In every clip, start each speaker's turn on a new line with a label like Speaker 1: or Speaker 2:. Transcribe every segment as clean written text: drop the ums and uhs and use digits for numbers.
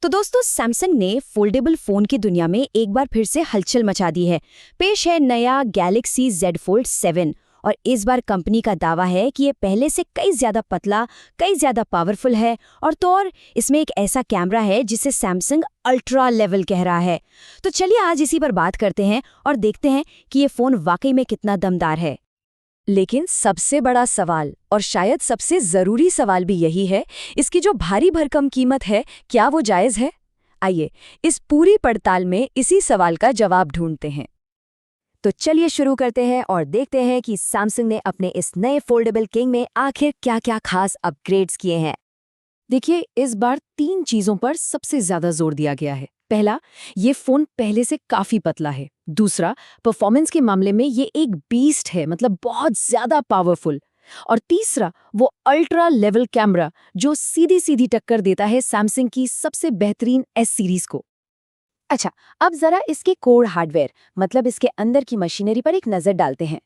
Speaker 1: तो दोस्तों सैमसंग ने फोल्डेबल फोन की दुनिया में एक बार फिर से हलचल मचा दी है। पेश है नया गैलेक्सी Z Fold 7 और इस बार कंपनी का दावा है कि ये पहले से कई ज्यादा पतला, कई ज्यादा पावरफुल है और इसमें एक ऐसा कैमरा है जिसे सैमसंग अल्ट्रा लेवल कह रहा है। तो चलिए आज इसी पर बात करते हैं और देखते हैं कि ये फोन वाकई में कितना दमदार है।
Speaker 2: लेकिन सबसे बड़ा सवाल और शायद सबसे जरूरी सवाल भी यही है, इसकी जो भारी भरकम कीमत है, क्या वो जायज है? आइए इस पूरी पड़ताल में इसी सवाल का जवाब ढूंढते हैं।
Speaker 1: तो चलिए शुरू करते हैं और देखते हैं कि सैमसंग ने अपने इस नए फोल्डेबल किंग में आखिर क्या-क्या खास अपग्रेड्स किए हैं।
Speaker 2: देखिए, इस बार 3 चीजों पर सबसे ज्यादा जोर दिया गया है। पहला, ये फोन पहले से काफी पतला है। दूसरा, परफॉर्मेंस के मामले में ये एक बीस्ट है, मतलब बहुत ज्यादा पावरफुल। और तीसरा, वो अल्ट्रा लेवल कैमरा जो सीधी सीधी टक्कर देता है सैमसंग की सबसे बेहतरीन S सीरीज को।
Speaker 1: अच्छा, अब जरा इसके कोर हार्डवेयर मतलब इसके अंदर की मशीनरी पर एक नजर डालते हैं।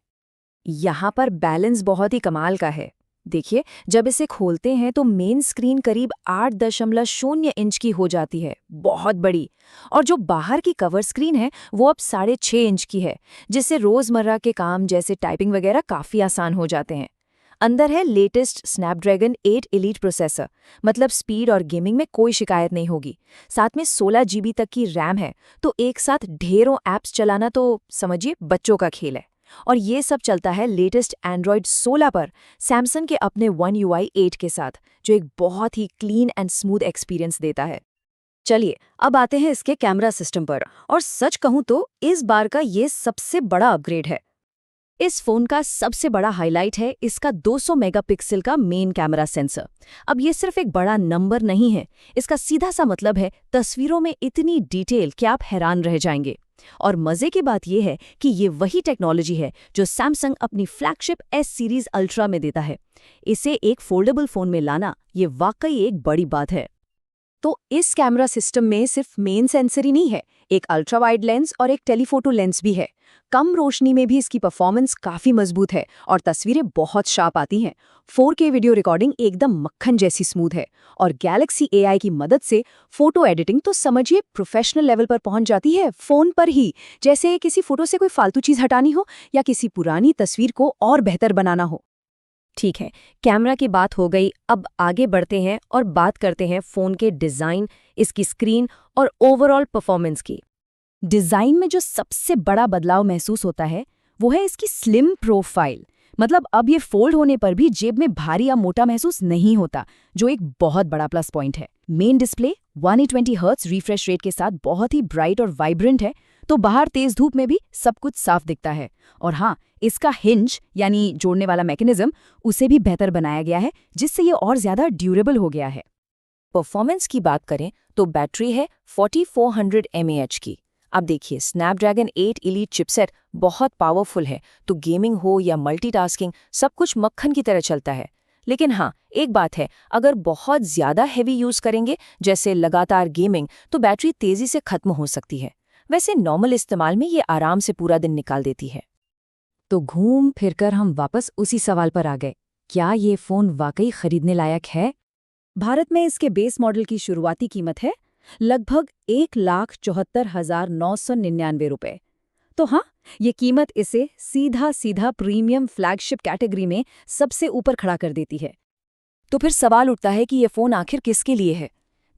Speaker 1: यहाँ पर बैलेंस बहुत ही कमाल का है। देखिए, जब इसे खोलते हैं तो मेन स्क्रीन करीब 8.0 इंच की हो जाती है, बहुत बड़ी। और जो बाहर की कवर स्क्रीन है वो अब 6.5 इंच की है, जिससे रोजमर्रा के काम जैसे टाइपिंग वगैरह काफी आसान हो जाते हैं। अंदर है लेटेस्ट स्नैपड्रैगन 8 एलीट प्रोसेसर, मतलब स्पीड और गेमिंग में कोई शिकायत नहीं होगी। साथ में 16 GB तक की रैम है, तो एक साथ ढेरों ऐप्स चलाना तो समझिए बच्चों का खेल है। और ये सब चलता है लेटेस्ट एंड्रॉयड 16 पर सैमसंग के अपने One UI 8 के साथ, जो एक बहुत ही क्लीन एंड स्मूथ एक्सपीरियंस देता है।
Speaker 2: चलिए अब आते हैं इसके कैमरा सिस्टम पर, और सच कहूं तो इस बार का ये सबसे बड़ा अपग्रेड है।
Speaker 1: इस फोन का सबसे बड़ा हाईलाइट है इसका 200 मेगापिक्सल का मेन कैमरा सेंसर। अब ये सिर्फ एक बड़ा नंबर नहीं है, इसका सीधा सा मतलब है तस्वीरों में इतनी डिटेल कि आप हैरान रह जाएंगे। और मजे की बात यह है कि ये वही टेक्नोलॉजी है जो सैमसंग अपनी फ्लैगशिप S सीरीज अल्ट्रा में देता है। इसे एक फोल्डेबल फोन में लाना ये वाकई एक बड़ी बात है।
Speaker 2: तो इस कैमरा सिस्टम में सिर्फ मेन सेंसर ही नहीं है, एक अल्ट्रा वाइड लेंस और एक टेलीफोटो लेंस भी है। कम रोशनी में भी इसकी परफॉर्मेंस काफी मजबूत है और तस्वीरें बहुत शार्प आती हैं। 4K वीडियो रिकॉर्डिंग एकदम मक्खन जैसी स्मूथ है और गैलेक्सी AI की मदद से फोटो एडिटिंग तो समझिए प्रोफेशनल लेवल पर पहुंच जाती है फोन पर ही, जैसे किसी फोटो से कोई फालतू चीज हटानी हो या किसी पुरानी तस्वीर को और बेहतर बनाना हो।
Speaker 1: ठीक है, कैमरा की बात हो गई, अब आगे बढ़ते हैं और बात करते हैं फ़ोन के डिज़ाइन, इसकी स्क्रीन और ओवरऑल परफॉर्मेंस की। डिज़ाइन में जो सबसे बड़ा बदलाव महसूस होता है वो है इसकी स्लिम प्रोफाइल। मतलब अब ये फोल्ड होने पर भी जेब में भारी या मोटा महसूस नहीं होता, जो एक बहुत बड़ा प्लस पॉइंट है। Main display 120 hertz refresh rate के साथ बहुत ही ब्राइट और वाइब्रेंट है, तो बाहर तेज धूप में भी सब कुछ साफ दिखता है। और हाँ, इसका हिंज यानी जोड़ने वाला मैकेनिज्म उसे भी बेहतर बनाया गया है, जिससे ये और ज्यादा ड्यूरेबल हो गया है।
Speaker 2: परफॉर्मेंस की बात करें तो बैटरी है 4400 mAh की। अब देखिए, स्नैपड्रैगन 8 एलीट चिपसेट बहुत पावरफुल है, तो गेमिंग हो या मल्टीटास्किंग सब कुछ मक्खन की तरह चलता है। लेकिन हाँ, एक बात है, अगर बहुत ज्यादा हैवी यूज करेंगे जैसे लगातार गेमिंग, तो बैटरी तेजी से खत्म हो सकती है। वैसे नॉर्मल इस्तेमाल में ये आराम से पूरा दिन निकाल देती है।
Speaker 1: तो घूम फिरकर हम वापस उसी सवाल पर आ गए, क्या ये फोन वाकई खरीदने लायक है? भारत में इसके बेस मॉडल की शुरुआती कीमत है लगभग 1,74,999 रुपए। तो हाँ, ये कीमत इसे सीधा प्रीमियम फ्लैगशिप कैटेगरी में सबसे ऊपर खड़ा कर देती है।
Speaker 2: तो फिर सवाल उठता है कि ये फोन आखिर किसके लिए है?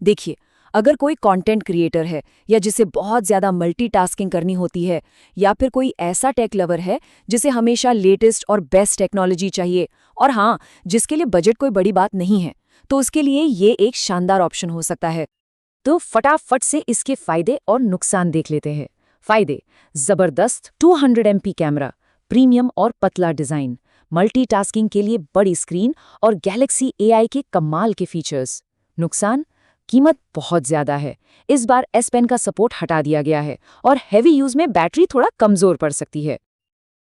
Speaker 2: देखिए, अगर कोई कंटेंट क्रिएटर है या जिसे बहुत ज्यादा मल्टीटास्किंग करनी होती है, या फिर कोई ऐसा टेक लवर है जिसे हमेशा लेटेस्ट और बेस्ट टेक्नोलॉजी चाहिए, और हाँ, जिसके लिए बजट कोई बड़ी बात नहीं है, तो उसके लिए ये एक शानदार ऑप्शन हो सकता है। तो फटाफट से इसके फायदे और नुकसान देख लेते हैं। फायदे: जबरदस्त 200 MP कैमरा, प्रीमियम और पतला डिजाइन, मल्टीटास्किंग के लिए बड़ी स्क्रीन और गैलेक्सी AI के कमाल के फीचर्स। नुकसान: कीमत बहुत ज्यादा है, इस बार S Pen का सपोर्ट हटा दिया गया है और हैवी यूज में बैटरी थोड़ा कमजोर पड़ सकती है।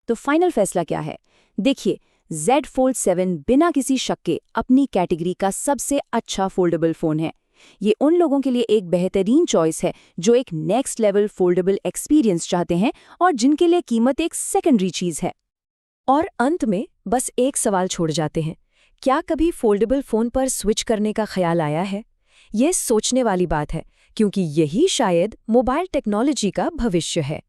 Speaker 1: तो फाइनल फैसला क्या है? देखिए, Z Fold 7 बिना किसी शक के अपनी कैटेगरी का सबसे अच्छा फोल्डेबल फोन है। ये उन लोगों के लिए एक बेहतरीन चॉइस है जो एक नेक्स्ट लेवल फोल्डेबल एक्सपीरियंस चाहते हैं और जिनके लिए कीमत एक सेकेंडरी चीज है। और अंत में बस एक सवाल छोड़ जाते हैं, क्या कभी फोल्डेबल फोन पर स्विच करने का ख्याल आया है? ये सोचने वाली बात है क्योंकि यही शायद मोबाइल टेक्नोलॉजी का भविष्य है।